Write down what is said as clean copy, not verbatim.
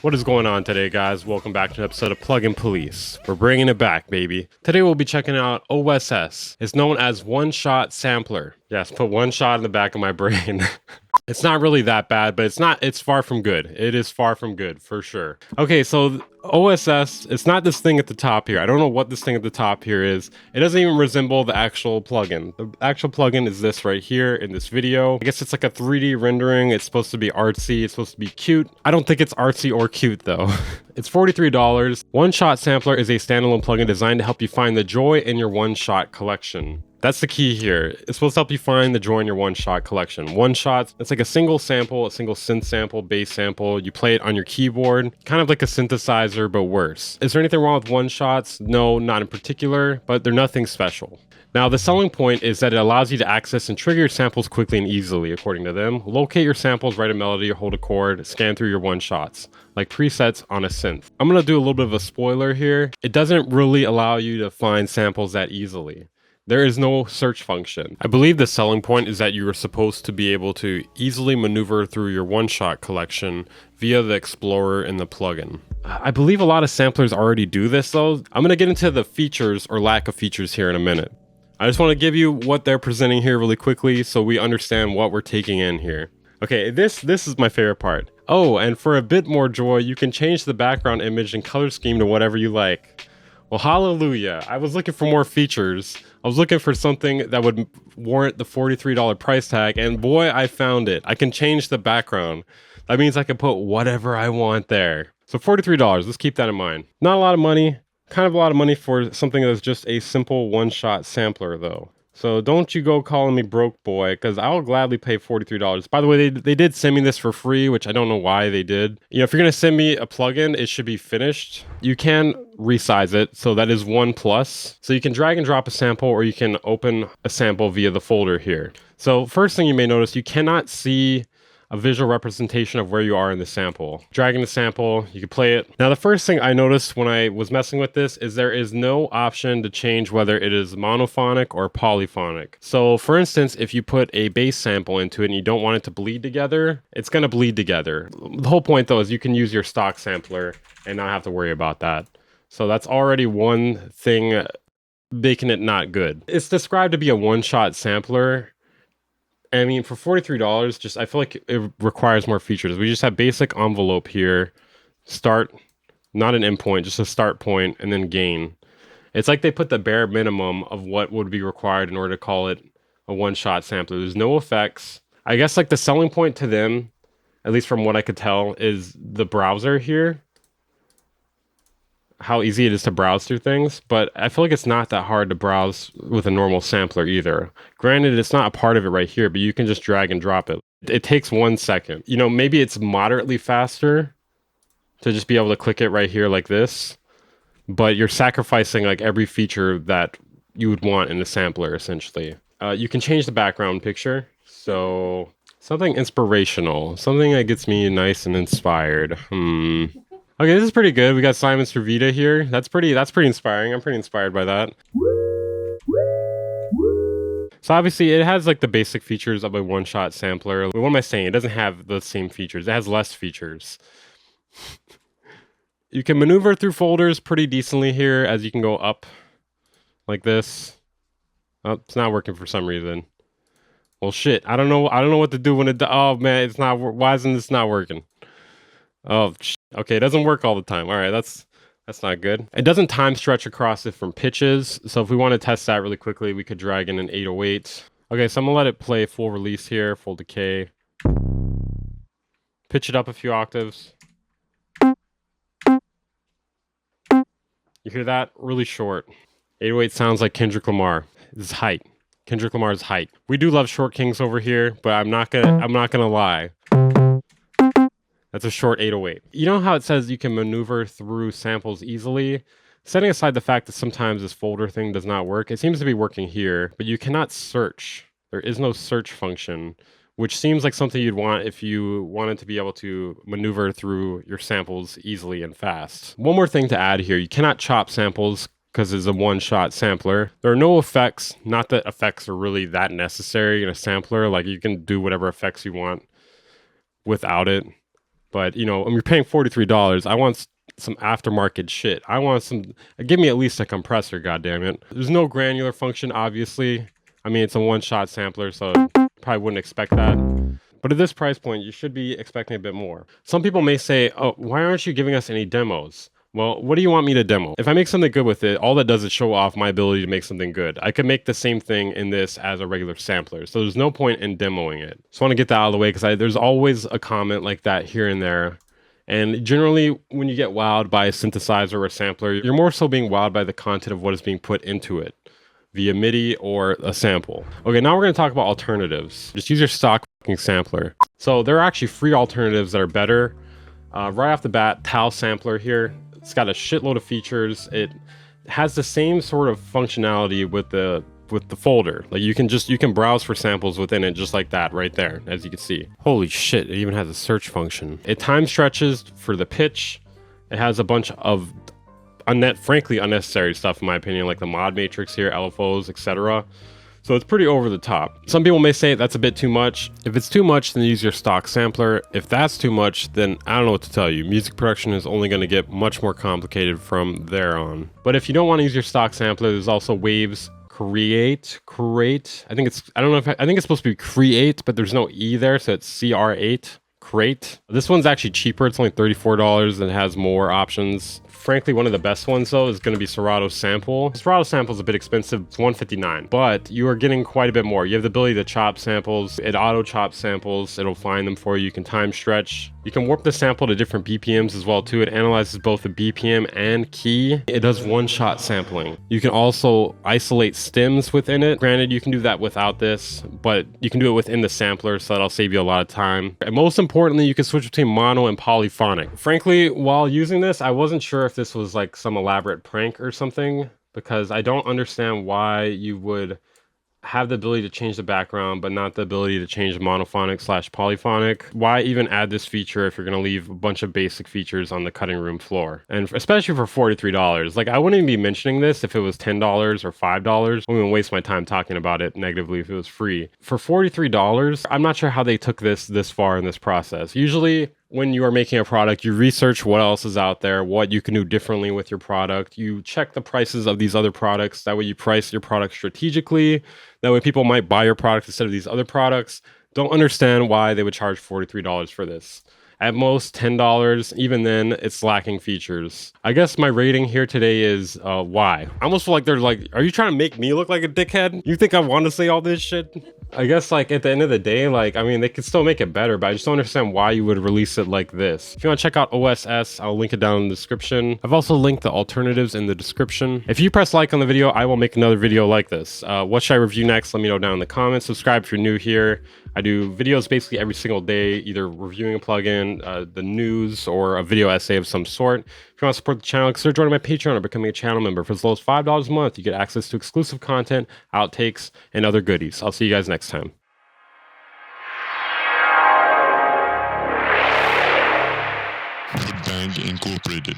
What is going on today, guys? Welcome back to an episode of Plugin Police. We're bringing it back, baby. Today we'll be checking out OSS. It's known as one-shot sampler. Yes, put one shot in the back of my brain. It's not really that bad, but it's far from good. It is far from good, for sure. Okay, so OSS, it's not this thing at the top here. I don't know what this thing at the top here is. It doesn't even resemble the actual plugin. The actual plugin is this right here in this video. I guess it's like a 3D rendering. It's supposed to be artsy. It's supposed to be cute. I don't think it's artsy or cute though. It's $43. One Shot Sampler is a standalone plugin designed to help you find the joy in your one-shot collection. That's the key here. It's supposed to help you find the joy in your one-shot collection. One shot, it's like a single sample, a single synth sample, bass sample. You play it on your keyboard, kind of like a synthesizer, but worse. Is there anything wrong with one-shots? No, not in particular, but they're nothing special. Now, the selling point is that it allows you to access and trigger your samples quickly and easily, according to them. Locate your samples, write a melody, or hold a chord, scan through your one-shots, like presets on a synth. I'm gonna do a little bit of a spoiler here. It doesn't really allow you to find samples that easily. There is no search function. I believe the selling point is that you are supposed to be able to easily maneuver through your one-shot collection via the Explorer in the plugin. I believe a lot of samplers already do this though. I'm gonna get into the features or lack of features here in a minute. I just want to give you what they're presenting here really quickly so we understand what we're taking in here. Okay, this is my favorite part. Oh, and for a bit more joy, you can change the background image and color scheme to whatever you like. Well, hallelujah. I was looking for more features. I was looking for something that would warrant the $43 price tag, and boy, I found it. I can change the background. That means I can put whatever I want there. So $43, let's keep that in mind. Not a lot of money, kind of a lot of money for something that's just a simple one-shot sampler though. So don't you go calling me broke boy, because I'll gladly pay $43. By the way, they did send me this for free, which I don't know why they did. You know, if you're going to send me a plugin, it should be finished. You can resize it, so that is 1+. So you can drag and drop a sample, or you can open a sample via the folder here. So first thing you may notice, you cannot see a visual representation of where you are in the sample. Dragging the sample, you can play it. Now, the first thing I noticed when I was messing with this is there is no option to change whether it is monophonic or polyphonic. So for instance, if you put a bass sample into it and you don't want it to bleed together, it's gonna bleed together. The whole point though is you can use your stock sampler and not have to worry about that. So that's already one thing making it not good. It's described to be a one-shot sampler. I mean, for $43, just I feel like it requires more features. We just have basic envelope here, start, not an endpoint, just a start point, and then gain. It's like they put the bare minimum of what would be required in order to call it a one-shot sampler. There's no effects. I guess like the selling point to them, at least from what I could tell, is the browser here. How easy it is to browse through things, but I feel like it's not that hard to browse with a normal sampler either. Granted, it's not a part of it right here, but you can just drag and drop it. It takes 1 second. You know, maybe it's moderately faster to just be able to click it right here like this, but you're sacrificing like every feature that you would want in the sampler essentially. You can change the background picture. So something inspirational, something that gets me nice and inspired. Okay, this is pretty good. We got Simon Servita here. That's pretty inspiring. I'm pretty inspired by that. So obviously it has like the basic features of a one-shot sampler. What am I saying? It doesn't have the same features. It has less features. You can maneuver through folders pretty decently here as you can go up like this. Oh, it's not working for some reason. Well, shit. I don't know what to do when it, oh man, it's not, why isn't this not working? Oh, okay, it doesn't work all the time. All right, that's not good. It doesn't time stretch across different pitches. So if we want to test that really quickly, we could drag in an 808. Okay, so I'm gonna let it play full release here, full decay. Pitch it up a few octaves. You hear that? Really short. 808 sounds like Kendrick Lamar. This is height. Kendrick Lamar's height. We do love short kings over here, but I'm not gonna lie. That's a short 808. You know how it says you can maneuver through samples easily? Setting aside the fact that sometimes this folder thing does not work, it seems to be working here, but you cannot search. There is no search function, which seems like something you'd want if you wanted to be able to maneuver through your samples easily and fast. One more thing to add here, you cannot chop samples because it's a one-shot sampler. There are no effects, not that effects are really that necessary in a sampler, like you can do whatever effects you want without it. But you know, when you're paying $43, I want some aftermarket shit. I want some. Give me at least a compressor, goddammit. There's no granular function, obviously. I mean, it's a one-shot sampler, so probably wouldn't expect that. But at this price point, you should be expecting a bit more. Some people may say, "Oh, why aren't you giving us any demos?" Well, what do you want me to demo? If I make something good with it, all that does is show off my ability to make something good. I could make the same thing in this as a regular sampler, so there's no point in demoing it. Just want to get that out of the way because there's always a comment like that here and there. And generally, when you get wowed by a synthesizer or a sampler, you're more so being wowed by the content of what is being put into it via MIDI or a sample. Okay, now we're going to talk about alternatives. Just use your stock fucking sampler. So there are actually free alternatives that are better. Right off the bat, Tau sampler here. It's got a shitload of features. It has the same sort of functionality with the folder. Like you can browse for samples within it just like that right there, as you can see. Holy shit, it even has a search function. It time stretches for the pitch. It has a bunch of frankly unnecessary stuff in my opinion, like the mod matrix here, LFOs, etc. So it's pretty over the top. Some people may say that's a bit too much. If it's too much, then use your stock sampler. If that's too much, then I don't know what to tell you. Music production is only going to get much more complicated from there on. But if you don't want to use your stock sampler, there's also Waves Create. I think it's supposed to be Create, but there's no E there, so it's CR8. Create. This one's actually cheaper. It's only $34 and has more options. Frankly, one of the best ones though is going to be Serato Sample. Serato Sample is a bit expensive. It's $159, but you are getting quite a bit more. You have the ability to chop samples. It auto chops samples. It'll find them for you. You can time stretch. You can warp the sample to different BPMs as well too. It analyzes both the BPM and key. It does one-shot sampling. You can also isolate stems within it. Granted, you can do that without this, but you can do it within the sampler, so that'll save you a lot of time. And most importantly, you can switch between mono and polyphonic. Frankly, while using this, I wasn't sure if this was like some elaborate prank or something, because I don't understand why you would have the ability to change the background but not the ability to change monophonic / polyphonic. Why even add this feature if you're going to leave a bunch of basic features on the cutting room floor? And especially for $43, like I wouldn't even be mentioning this if it was $10 or $5. I wouldn't even waste my time talking about it negatively if it was free. For $43, I'm not sure how they took this far in this process. Usually when you are making a product, you research what else is out there, what you can do differently with your product. You check the prices of these other products. That way you price your product strategically. That way people might buy your product instead of these other products. Don't understand why they would charge $43 for this. At most $10, even then it's lacking features. I guess my rating here today is why. I almost feel like they're like, are you trying to make me look like a dickhead? You think I want to say all this shit? I guess like at the end of the day, like, I mean, they could still make it better, but I just don't understand why you would release it like this. If you want to check out OSS, I'll link it down in the description. I've also linked the alternatives in the description. If you press like on the video, I will make another video like this. What should I review next? Let me know down in the comments. Subscribe if you're new here. I do videos basically every single day, either reviewing a plugin, the news, or a video essay of some sort. If you want to support the channel, consider joining my Patreon or becoming a channel member. For as low as $5 a month, you get access to exclusive content, outtakes, and other goodies. I'll see you guys next time. Band Incorporated.